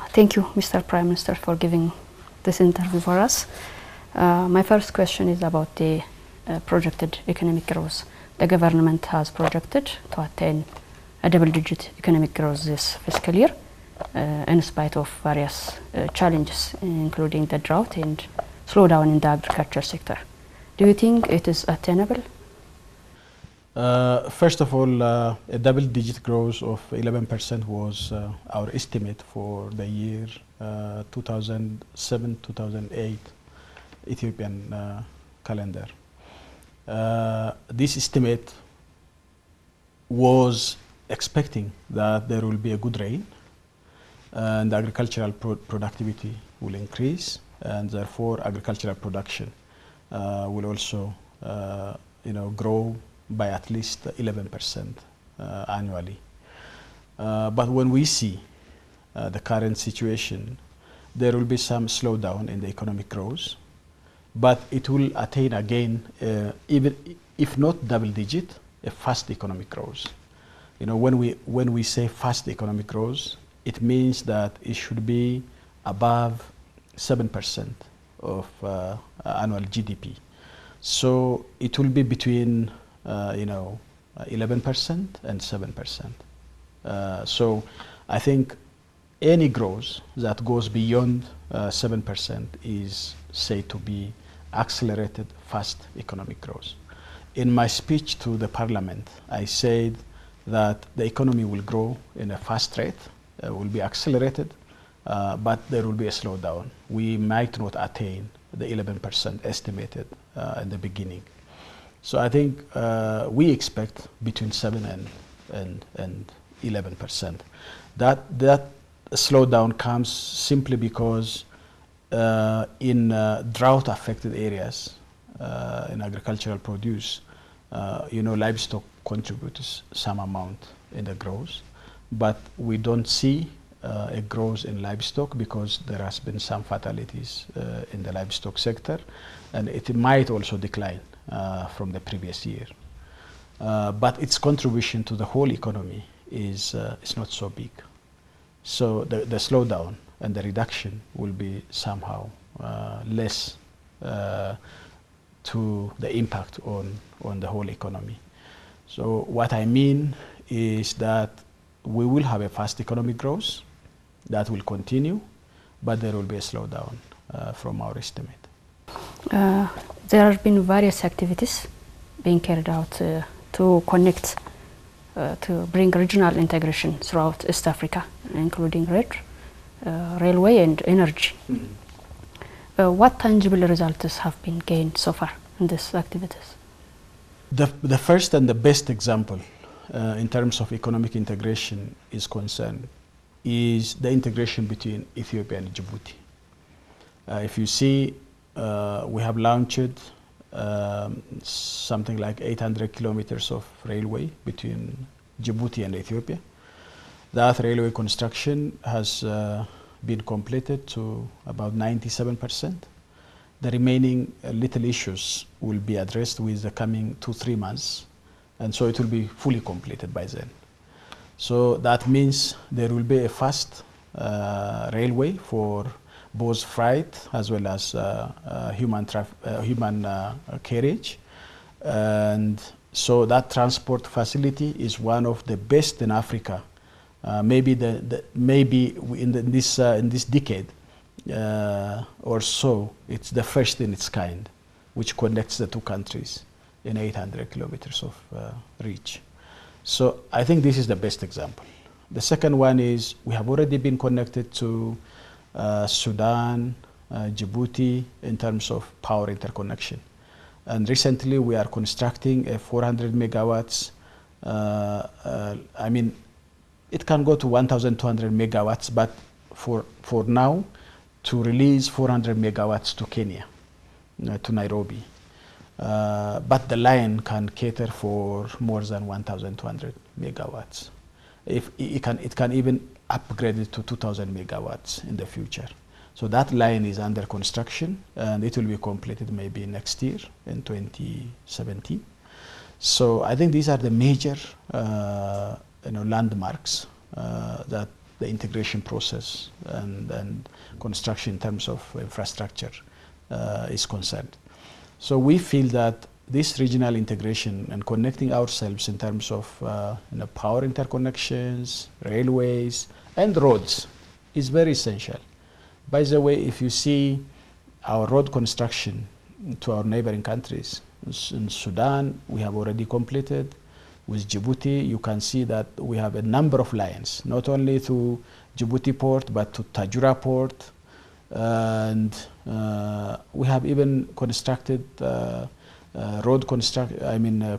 Thank you, Mr. Prime Minister, for giving this interview for us. My first question is about the projected economic growth. The government has projected to attain a double-digit economic growth this fiscal year, in spite of various challenges, including the drought and slowdown in the agriculture sector. Do you think it is attainable? First of all, a double-digit growth of 11% was our estimate for the year 2007-2008 Ethiopian calendar. This estimate was expecting that there will be a good rain and agricultural productivity will increase, and therefore agricultural production will also grow by at least 11% annually. But when we see the current situation, there will be some slowdown in the economic growth, but it will attain again, even if not double digit, a fast economic growth. When we say fast economic growth, it means that it should be above 7% of annual GDP. So it will be between 11% and 7%. So I think any growth that goes beyond 7% is said to be accelerated fast economic growth. In my speech to the parliament, I said that the economy will grow in a fast rate, will be accelerated, but there will be a slowdown. We might not attain the 11% estimated in the beginning. So I think we expect between 7 and 11%. That slowdown comes simply because in drought-affected areas in agricultural produce, livestock contributes some amount in the growth, but we don't see a growth in livestock because there has been some fatalities in the livestock sector, and it might also decline from the previous year. But its contribution to the whole economy is not so big. So the slowdown and the reduction will be somehow less to the impact on the whole economy. So what I mean is that we will have a fast economic growth that will continue, but there will be a slowdown from our estimate. There have been various activities being carried out to connect, to bring regional integration throughout East Africa, including railway and energy. Mm-hmm. What tangible results have been gained so far in these activities? The first and the best example in terms of economic integration is concerned is the integration between Ethiopia and Djibouti. If you see, we have launched something like 800 kilometers of railway between Djibouti and Ethiopia. That railway construction has been completed to about 97%. The remaining little issues will be addressed with the coming 2-3 months, and so it will be fully completed by then. So that means there will be a fast railway for both freight as well as human carriage, and so that transport facility is one of the best in Africa. Maybe in this decade or so, it's the first in its kind, which connects the two countries in 800 kilometers of reach. So I think this is the best example. The second one is we have already been connected to Sudan, Djibouti in terms of power interconnection. And recently we are constructing a 400 megawatts, it can go to 1,200 megawatts, but for now, to release 400 megawatts to Kenya, to Nairobi. But the line can cater for more than 1,200 megawatts. It can even upgrade it to 2,000 megawatts in the future. So that line is under construction, and it will be completed maybe next year in 2017. So I think these are the major landmarks that the integration process and construction in terms of infrastructure is concerned. So we feel that this regional integration and connecting ourselves in terms of power interconnections, railways, and roads is very essential. By the way, if you see our road construction to our neighboring countries, in Sudan, we have already completed. With Djibouti, you can see that we have a number of lines, not only to Djibouti port, but to Tajura port. And we have even constructed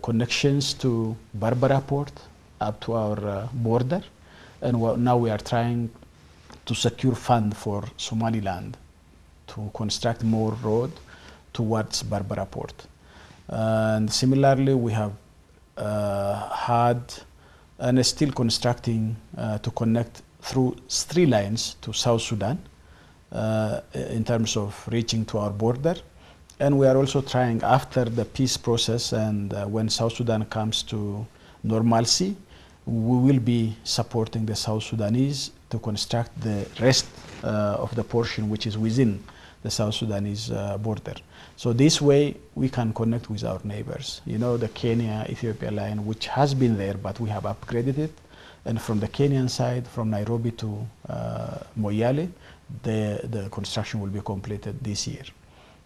connections to Berbera port up to our border. And now we are trying to secure fund for Somaliland to construct more road towards Berbera port. And similarly, we have had and are still constructing to connect through 3 lines to South Sudan in terms of reaching to our border. And we are also trying, after the peace process and when South Sudan comes to normalcy, we will be supporting the South Sudanese to construct the rest of the portion which is within the South Sudanese border. So this way we can connect with our neighbors. You know, the Kenya-Ethiopia line, which has been there, but we have upgraded it. And from the Kenyan side, from Nairobi to Moyale, the construction will be completed this year.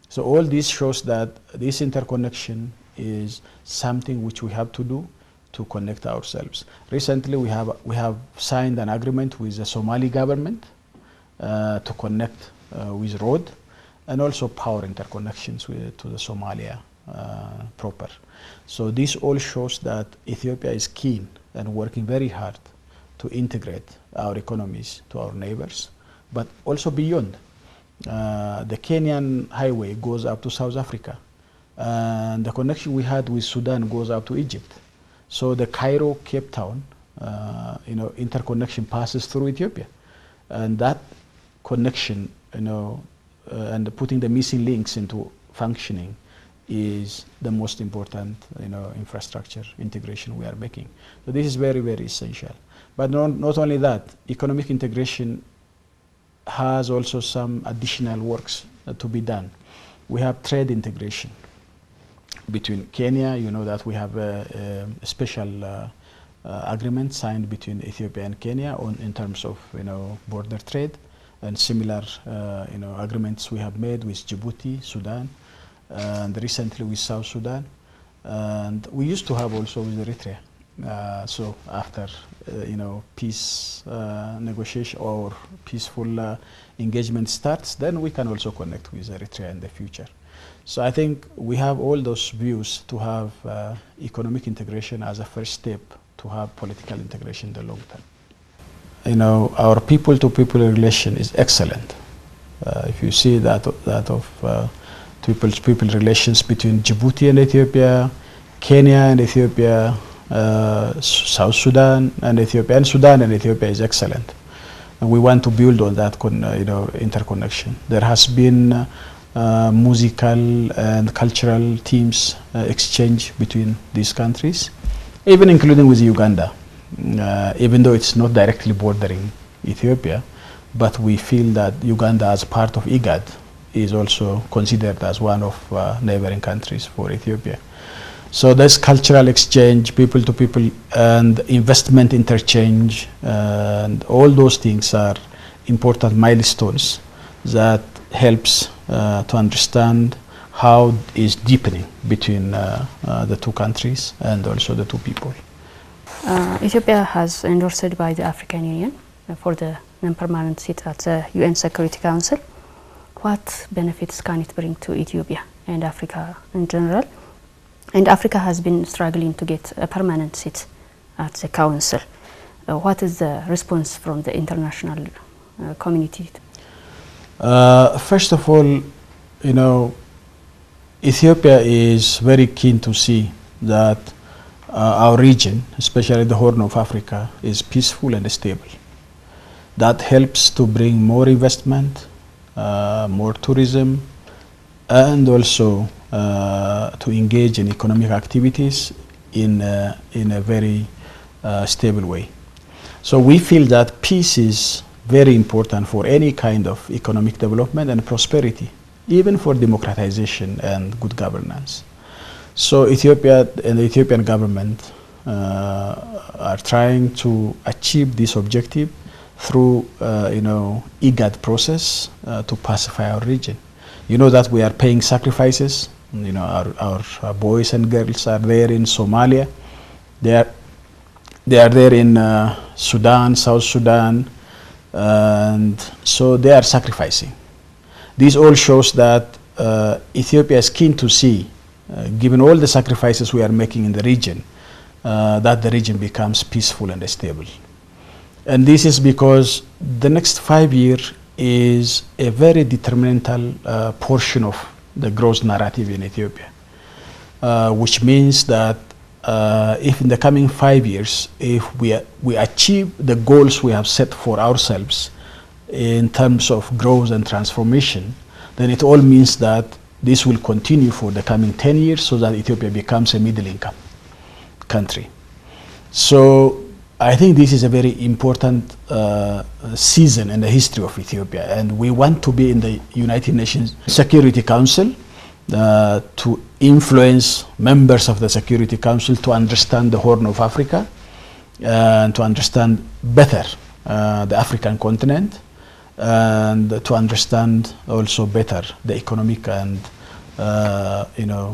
So all this shows that this interconnection is something which we have to do to connect ourselves. Recently, we have signed an agreement with the Somali government to connect with road and also power interconnections to the Somalia proper. So this all shows that Ethiopia is keen and working very hard to integrate our economies to our neighbors, but also beyond. The Kenyan highway goes up to South Africa, and the connection we had with Sudan goes up to Egypt. So the Cairo-Cape Town, interconnection passes through Ethiopia, and that connection, and putting the missing links into functioning is the most important, infrastructure integration we are making. So this is very, very essential. But not only that, economic integration has also some additional works to be done. We have trade integration between Kenya. You know that we have a special agreement signed between Ethiopia and Kenya in terms of border trade, and similar agreements we have made with Djibouti, Sudan, and recently with South Sudan, and we used to have also with Eritrea. So after peace negotiation or peaceful engagement starts, then we can also connect with Eritrea in the future. So I think we have all those views to have economic integration as a first step to have political integration in the long term. Our people-to-people relation is excellent. If you see that of people-to-people relations between Djibouti and Ethiopia, Kenya and Ethiopia, South Sudan and Ethiopia, and Sudan and Ethiopia is excellent. And we want to build on that interconnection. There has been musical and cultural teams exchange between these countries, even including with Uganda, even though it's not directly bordering Ethiopia, but we feel that Uganda, as part of IGAD, is also considered as one of neighboring countries for Ethiopia. So there's cultural exchange, people to people, and investment interchange, and all those things are important milestones that helps to understand how is deepening between the two countries and also the two people. Ethiopia has endorsed by the African Union for the non-permanent seat at the UN Security Council. What benefits can it bring to Ethiopia and Africa in general? And Africa has been struggling to get a permanent seat at the Council. What is the response from the international community? First of all, Ethiopia is very keen to see that our region, especially the Horn of Africa, is peaceful and stable. That helps to bring more investment, more tourism, and also to engage in economic activities in a very stable way. So we feel that peace is very important for any kind of economic development and prosperity, even for democratization and good governance. So Ethiopia and the Ethiopian government are trying to achieve this objective through, IGAD process to pacify our region. You know that we are paying sacrifices. You know, our boys and girls are there in Somalia. They are there in Sudan, South Sudan, and so they are sacrificing. This all shows that Ethiopia is keen to see, given all the sacrifices we are making in the region, that the region becomes peaceful and stable. And this is because the next 5 years is a very determinantal portion of the growth narrative in Ethiopia, which means that if in the coming 5 years, if we achieve the goals we have set for ourselves in terms of growth and transformation, then it all means that this will continue for the coming 10 years so that Ethiopia becomes a middle income country. So I think this is a very important season in the history of Ethiopia, and we want to be in the United Nations Security Council to influence members of the Security Council to understand the Horn of Africa and to understand better the African continent, and to understand also better the economic and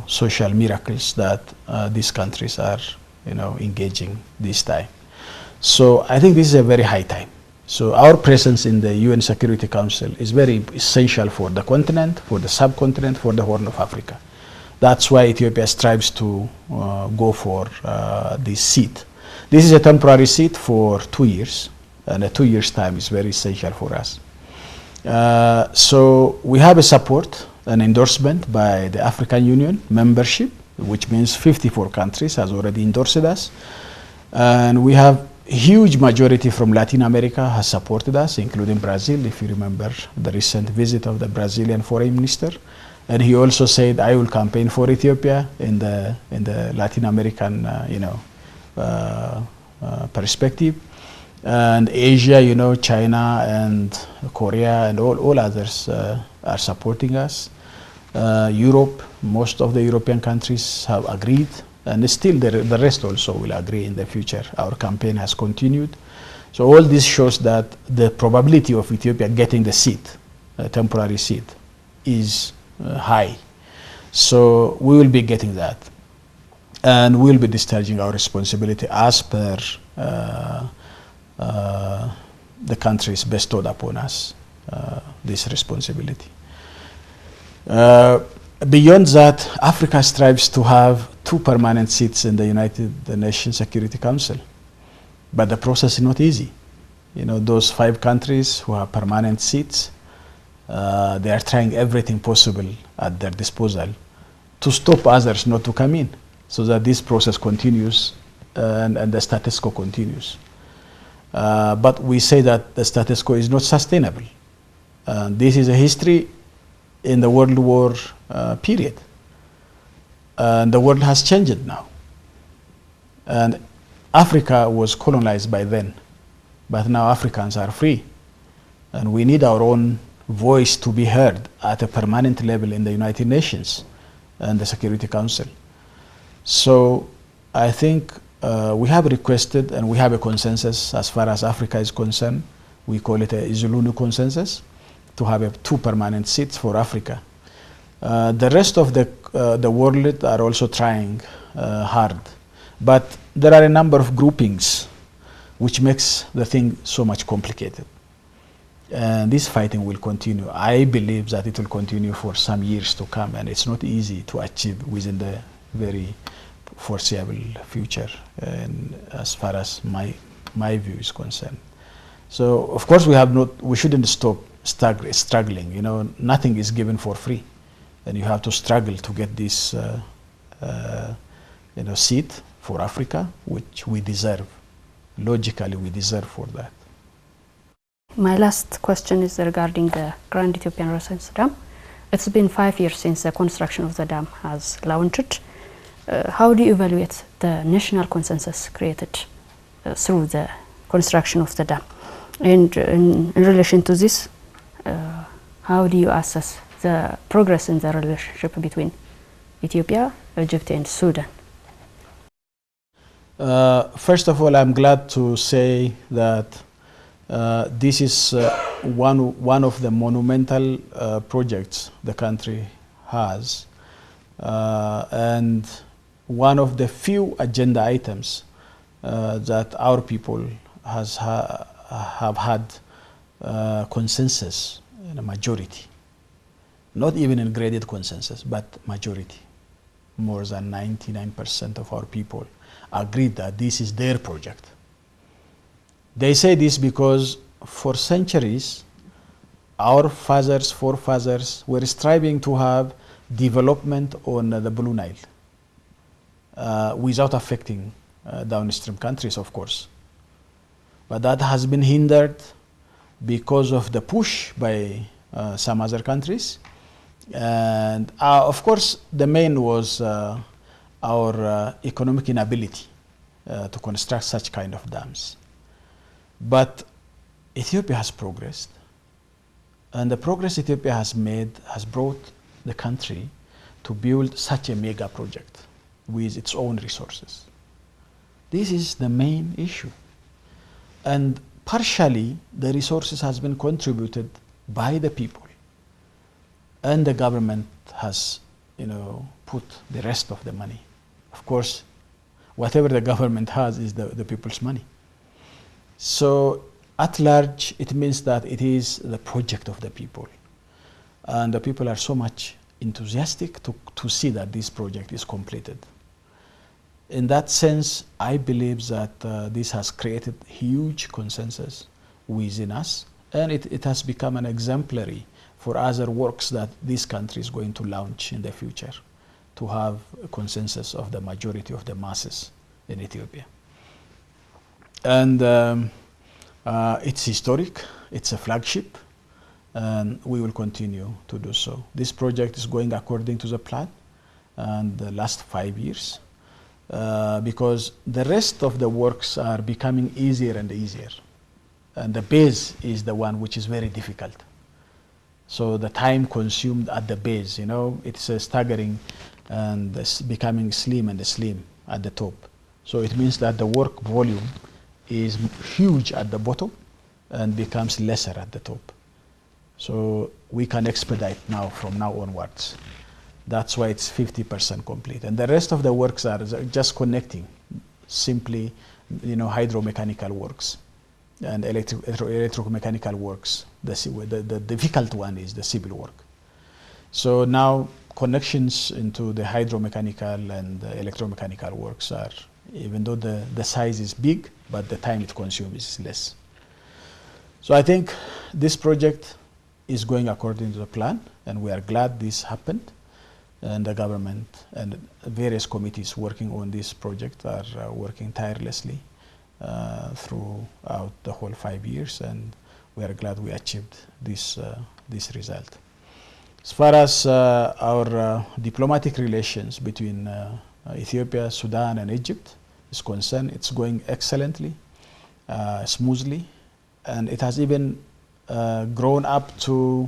social miracles that these countries are engaging this time. So I think this is a very high time. So our presence in the UN Security Council is very essential for the continent, for the subcontinent, for the Horn of Africa. That's why Ethiopia strives to go for this seat. This is a temporary seat for 2 years, and a 2 years time is very essential for us. So we have a support, an endorsement by the African Union membership, which means 54 countries has already endorsed us. And we have huge majority from Latin America has supported us, including Brazil, if you remember the recent visit of the Brazilian foreign minister. And he also said, I will campaign for Ethiopia in the Latin American, perspective. And Asia, China and Korea and all others are supporting us. Europe, most of the European countries have agreed, and still the rest also will agree in the future. Our campaign has continued. So all this shows that the probability of Ethiopia getting the seat, a temporary seat, is high. So we will be getting that. And we will be discharging our responsibility as per the countries bestowed upon us this responsibility. Beyond that, Africa strives to have 2 permanent seats in the United Nations Security Council. But the process is not easy. Those 5 countries who have permanent seats, they are trying everything possible at their disposal to stop others not to come in, so that this process continues and the status quo continues. But we say that the status quo is not sustainable. This is a history in the World War period. And the world has changed now. And Africa was colonized by then, but now Africans are free. And we need our own voice to be heard at a permanent level in the United Nations and the Security Council. So I think we have requested, and we have a consensus as far as Africa is concerned. We call it a Izulunu consensus, to have 2 permanent seats for Africa. The rest of the world are also trying hard, but there are a number of groupings which makes the thing so much complicated. And this fighting will continue. I believe that it will continue for some years to come, and it's not easy to achieve within the very foreseeable future, and as far as my view is concerned. So of course we shouldn't stop struggling. Nothing is given for free, and you have to struggle to get this seat for Africa, which we deserve. Logically, we deserve for that. My last question is regarding the Grand Ethiopian Renaissance Dam. It's been 5 years since the construction of the dam has launched. How do you evaluate the national consensus created through the construction of the dam. And in relation to this, how do you assess the progress in the relationship between Ethiopia, Egypt and Sudan? First of all, I'm glad to say that this is one of the monumental projects the country has, and one of the few agenda items that our people have had consensus in a majority, not even in graded consensus, but majority. More than 99% of our people agreed that this is their project. They say this because for centuries, our fathers, forefathers were striving to have development on the Blue Nile without affecting downstream countries, of course. But that has been hindered because of the push by some other countries. And of course, the main was our economic inability to construct such kind of dams. But Ethiopia has progressed, and the progress Ethiopia has made has brought the country to build such a mega project with its own resources. This is the main issue. And partially, the resources has been contributed by the people. And the government has, put the rest of the money. Of course, whatever the government has is the people's money. So at large, it means that it is the project of the people. And the people are so much enthusiastic to see that this project is completed. In that sense, I believe that this has created huge consensus within us, and it has become an exemplary for other works that this country is going to launch in the future, to have a consensus of the majority of the masses in Ethiopia. And it's historic, it's a flagship, and we will continue to do so. This project is going according to the plan and the last 5 years, because the rest of the works are becoming easier and easier. And the base is the one which is very difficult. So the time consumed at the base, it's staggering, and it's becoming slim and slim at the top. So it means that the work volume is huge at the bottom and becomes lesser at the top. So we can expedite now from now onwards. That's why it's 50% complete. And the rest of the works are just connecting, simply, hydromechanical works and electromechanical works. The difficult one is the civil work. So now connections into the hydromechanical and the electromechanical works are, even though the size is big, but the time it consumes is less. So I think this project is going according to the plan, and we are glad this happened. And the government and various committees working on this project are working tirelessly throughout the whole 5 years, and we are glad we achieved this result. As far as our diplomatic relations between Ethiopia, Sudan, and Egypt is concerned, it's going excellently, smoothly, and it has even grown up to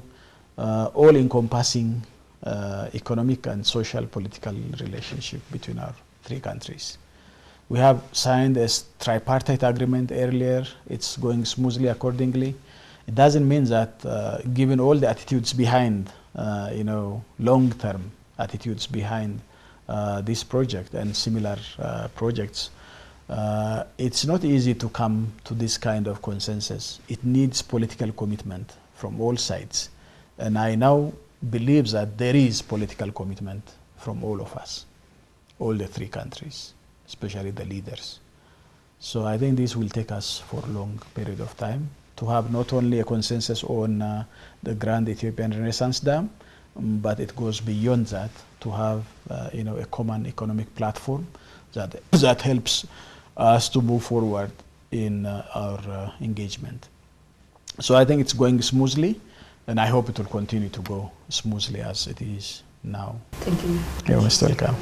all-encompassing economic and social political relationship between our three countries. We have signed a tripartite agreement earlier. It's going smoothly accordingly. It doesn't mean that given all the attitudes behind, long-term attitudes behind this project and similar projects, it's not easy to come to this kind of consensus. It needs political commitment from all sides. And I now believe that there is political commitment from all of us, all the three countries, especially the leaders. So I think this will take us for a long period of time to have not only a consensus on the Grand Ethiopian Renaissance Dam, but it goes beyond that to have a common economic platform that helps us to move forward in our engagement. So I think it's going smoothly, and I hope it will continue to go smoothly as it is now. Thank you. You're most welcome.